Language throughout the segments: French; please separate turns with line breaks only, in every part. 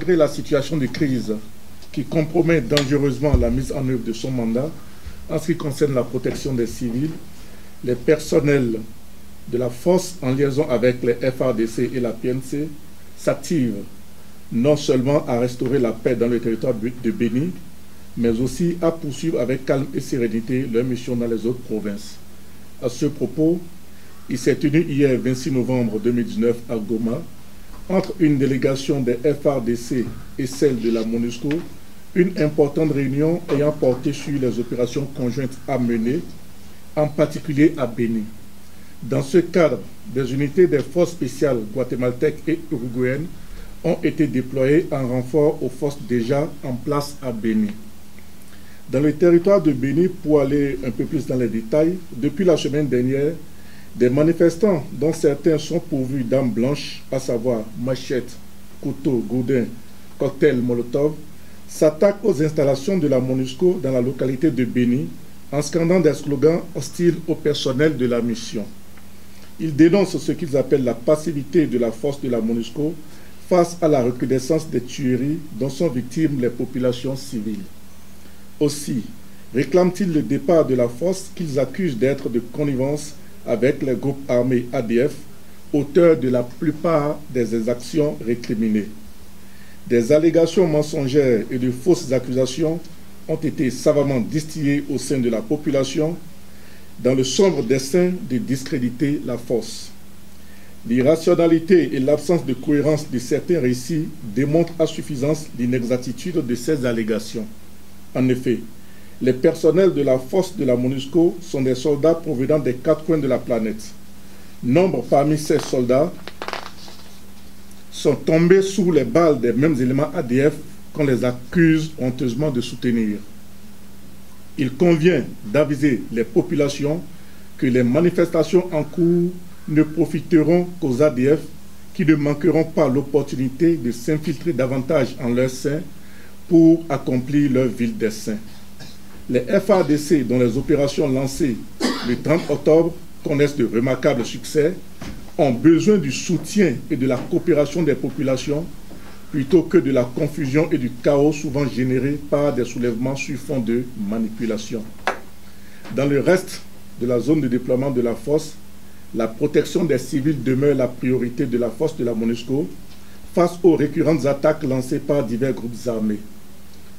La situation de crise qui compromet dangereusement la mise en œuvre de son mandat en ce qui concerne la protection des civils, les personnels de la force en liaison avec les FARDC et la PNC s'activent non seulement à restaurer la paix dans le territoire de Béni, mais aussi à poursuivre avec calme et sérénité leur mission dans les autres provinces. À ce propos, il s'est tenu hier 26 novembre 2019 à Goma, entre une délégation des FARDC et celle de la MONUSCO, une importante réunion ayant porté sur les opérations conjointes à mener, en particulier à Béni. Dans ce cadre, des unités des forces spéciales guatémaltèques et uruguayennes ont été déployées en renfort aux forces déjà en place à Béni. Dans le territoire de Béni, pour aller un peu plus dans les détails, depuis la semaine dernière, des manifestants, dont certains sont pourvus d'armes blanches, à savoir machettes, couteaux, gourdins, cocktails Molotov, s'attaquent aux installations de la MONUSCO dans la localité de Béni en scandant des slogans hostiles au personnel de la mission. Ils dénoncent ce qu'ils appellent la passivité de la force de la MONUSCO face à la recrudescence des tueries dont sont victimes les populations civiles. Aussi, réclament-ils le départ de la force qu'ils accusent d'être de connivence avec les groupes armés ADF, auteurs de la plupart des exactions récriminées. Des allégations mensongères et de fausses accusations ont été savamment distillées au sein de la population dans le sombre dessein de discréditer la force. L'irrationalité et l'absence de cohérence de certains récits démontrent à suffisance l'inexactitude de ces allégations. En effet, les personnels de la force de la MONUSCO sont des soldats provenant des 4 coins de la planète. Nombre parmi ces soldats sont tombés sous les balles des mêmes éléments ADF qu'on les accuse honteusement de soutenir. Il convient d'aviser les populations que les manifestations en cours ne profiteront qu'aux ADF qui ne manqueront pas l'opportunité de s'infiltrer davantage en leur sein pour accomplir leur vil dessein. Les FARDC, dont les opérations lancées le 30 octobre connaissent de remarquables succès, ont besoin du soutien et de la coopération des populations plutôt que de la confusion et du chaos souvent générés par des soulèvements sur fond de manipulation. Dans le reste de la zone de déploiement de la force, la protection des civils demeure la priorité de la force de la MONUSCO face aux récurrentes attaques lancées par divers groupes armés.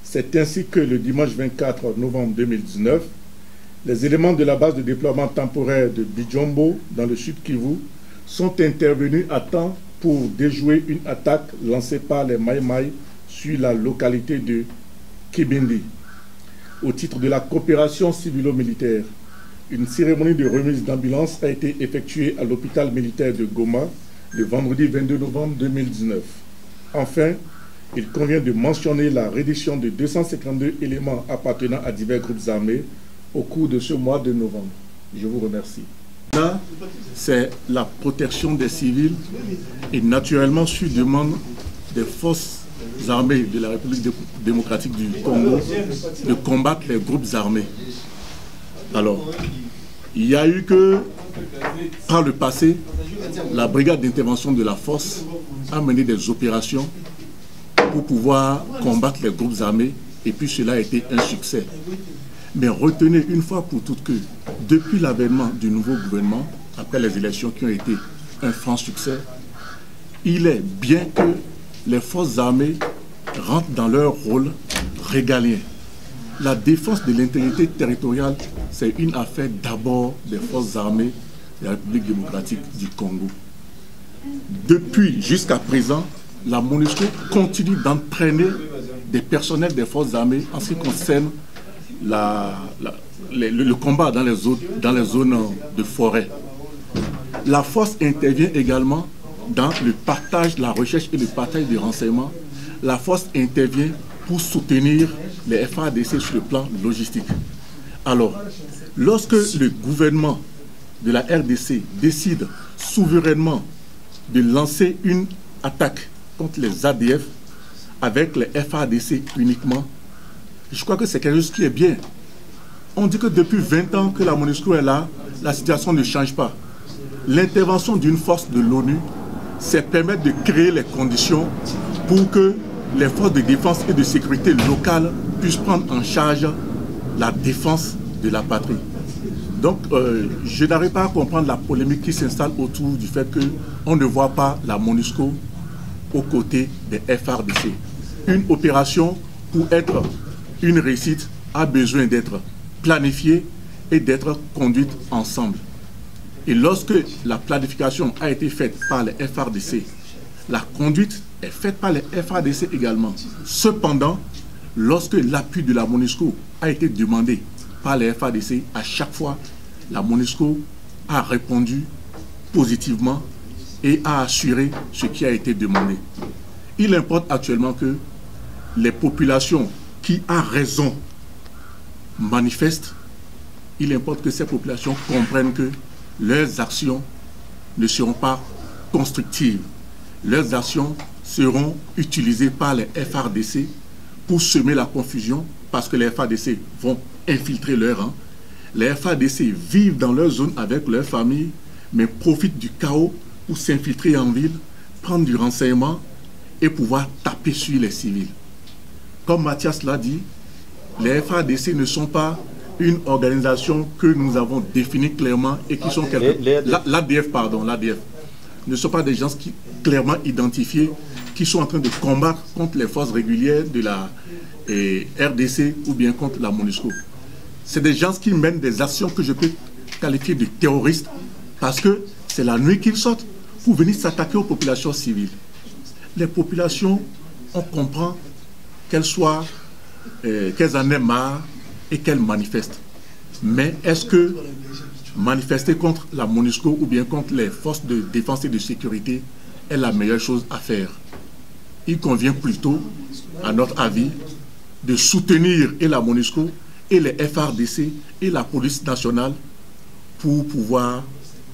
C'est ainsi que le dimanche 24 novembre 2019, les éléments de la base de déploiement temporaire de Bijombo, dans le sud Kivu, sont intervenus à temps pour déjouer une attaque lancée par les Maï-Maï sur la localité de Kibindi. Au titre de la coopération civilo-militaire, une cérémonie de remise d'ambulance a été effectuée à l'hôpital militaire de Goma le vendredi 22 novembre 2019. Enfin, il convient de mentionner la reddition de 252 éléments appartenant à divers groupes armés au cours de ce mois de novembre. Je vous remercie. Là, c'est la protection des civils et naturellement sur demande des forces armées de la République démocratique du Congo de combattre les groupes armés. Alors, il y a eu que, par le passé, la brigade d'intervention de la force a mené des opérations pour pouvoir combattre les groupes armés et puis cela a été un succès. Mais retenez une fois pour toutes que depuis l'avènement du nouveau gouvernement, après les élections qui ont été un franc succès, il est bien que les forces armées rentrent dans leur rôle régalien. La défense de l'intégrité territoriale, c'est une affaire d'abord des forces armées de la République démocratique du Congo. Depuis jusqu'à présent, la MONUSCO continue d'entraîner des personnels des forces armées en ce qui concerne le combat dans les zones de forêt. La force intervient également dans le partage, la recherche et le partage des renseignements. La force intervient pour soutenir les FARDC sur le plan logistique. Alors, lorsque le gouvernement de la RDC décide souverainement de lancer une attaque contre les ADF avec les FARDC uniquement, je crois que c'est quelque chose qui est bien. On dit que depuis 20 ans que la MONUSCO est là, la situation ne change pas. L'intervention d'une force de l'ONU, c'est permettre de créer les conditions pour que les forces de défense et de sécurité locales puissent prendre en charge la défense de la patrie. Donc, je n'arrive pas à comprendre la polémique qui s'installe autour du fait qu'on ne voit pas la MONUSCO aux côtés des FARDC. Une opération, pour être une réussite, a besoin d'être planifiée et d'être conduite ensemble. Et lorsque la planification a été faite par les FARDC, la conduite est faite par les FARDC également. Cependant, lorsque l'appui de la MONUSCO a été demandé par les FARDC, à chaque fois, la MONUSCO a répondu positivement et a assuré ce qui a été demandé. Il importe actuellement que les populations qui, à raison, manifestent, il importe que ces populations comprennent que leurs actions ne seront pas constructives. Leurs actions seront utilisées par les FARDC pour semer la confusion, parce que les FARDC vont infiltrer leurs rangs. Les FARDC vivent dans leur zone avec leurs familles, mais profitent du chaos pour s'infiltrer en ville, prendre du renseignement et pouvoir taper sur les civils. Comme Mathias l'a dit, les FARDC ne sont pas une organisation que nous avons définie clairement et qui sont l'ADF, pardon, l'ADF. Ne sont pas des gens qui clairement identifiés, qui sont en train de combattre contre les forces régulières de la RDC ou bien contre la MONUSCO. C'est des gens qui mènent des actions que je peux qualifier de terroristes parce que c'est la nuit qu'ils sortent pour venir s'attaquer aux populations civiles. Les populations, on comprend qu'elles en aient marre et qu'elles manifestent. Mais est-ce que manifester contre la MONUSCO ou bien contre les forces de défense et de sécurité est la meilleure chose à faire? Il convient plutôt, à notre avis, de soutenir et la MONUSCO et les FARDC et la police nationale pour pouvoir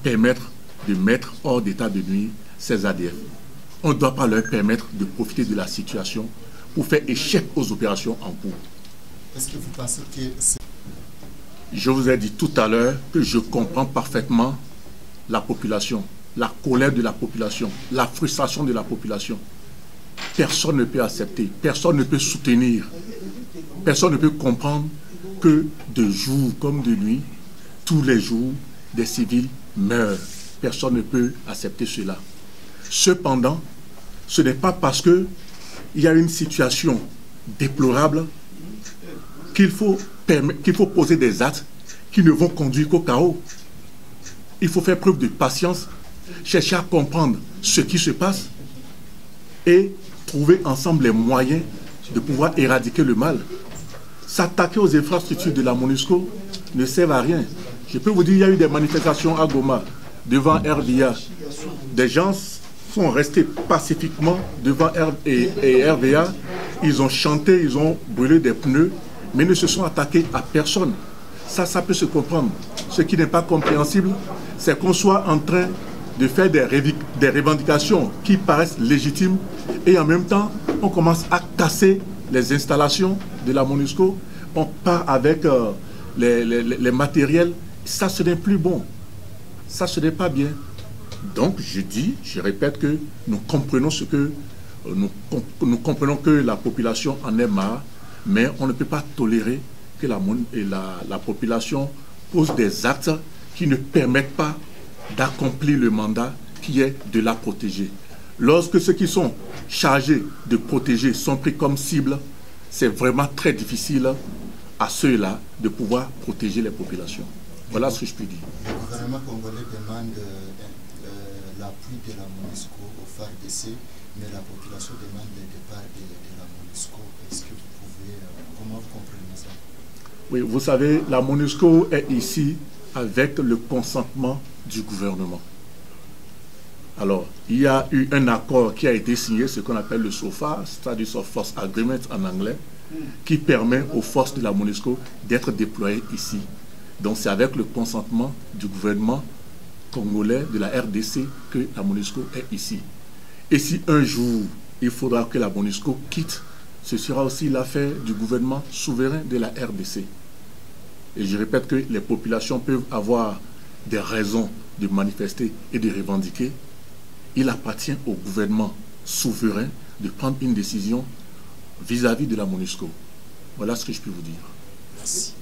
permettre de mettre hors d'état de nuire ces ADF. On ne doit pas leur permettre de profiter de la situation pour faire échec aux opérations en cours.
Est-ce que vous pensez que c'est...
Je vous ai dit tout à l'heure que je comprends parfaitement la population, la colère de la population, la frustration de la population. Personne ne peut accepter, personne ne peut soutenir, personne ne peut comprendre que de jour comme de nuit, tous les jours, des civils meurent. Personne ne peut accepter cela. Cependant, ce n'est pas parce qu'il y a une situation déplorable qu'il faut poser des actes qui ne vont conduire qu'au chaos. Il faut faire preuve de patience, chercher à comprendre ce qui se passe et trouver ensemble les moyens de pouvoir éradiquer le mal. S'attaquer aux infrastructures de la MONUSCO ne sert à rien. Je peux vous dire, il y a eu des manifestations à Goma, devant RVA. Des gens sont restés pacifiquement devant RVA. Ils ont chanté, ils ont brûlé des pneus, mais ne se sont attaqués à personne. Ça peut se comprendre. Ce qui n'est pas compréhensible, c'est qu'on soit en train de faire des revendications qui paraissent légitimes et en même temps, on commence à casser les installations de la MONUSCO. On part avec les matériels. Ça, ce n'est plus bon. Ça, ce n'est pas bien. Donc, je répète que nous comprenons nous comprenons que la population en est marre, mais on ne peut pas tolérer que la population pose des actes qui ne permettent pas d'accomplir le mandat qui est de la protéger. Lorsque ceux qui sont chargés de protéger sont pris comme cible, c'est vraiment très difficile à ceux-là de pouvoir protéger les populations. Voilà ce que je peux dire.
Le gouvernement congolais demande l'appui de la MONUSCO au FARDC, mais la population demande le départ de la MONUSCO. Est-ce que vous pouvez... comment vous comprenez ça?
Oui, vous savez, la MONUSCO est ici avec le consentement du gouvernement. Alors, il y a eu un accord qui a été signé, ce qu'on appelle le SOFA, Status of Force Agreement en anglais, qui permet aux forces de la MONUSCO d'être déployées ici. Donc c'est avec le consentement du gouvernement congolais, de la RDC, que la MONUSCO est ici. Et si un jour, il faudra que la MONUSCO quitte, ce sera aussi l'affaire du gouvernement souverain de la RDC. Et je répète que les populations peuvent avoir des raisons de manifester et de revendiquer. Il appartient au gouvernement souverain de prendre une décision vis-à-vis de la MONUSCO. Voilà ce que je peux vous dire.
Merci.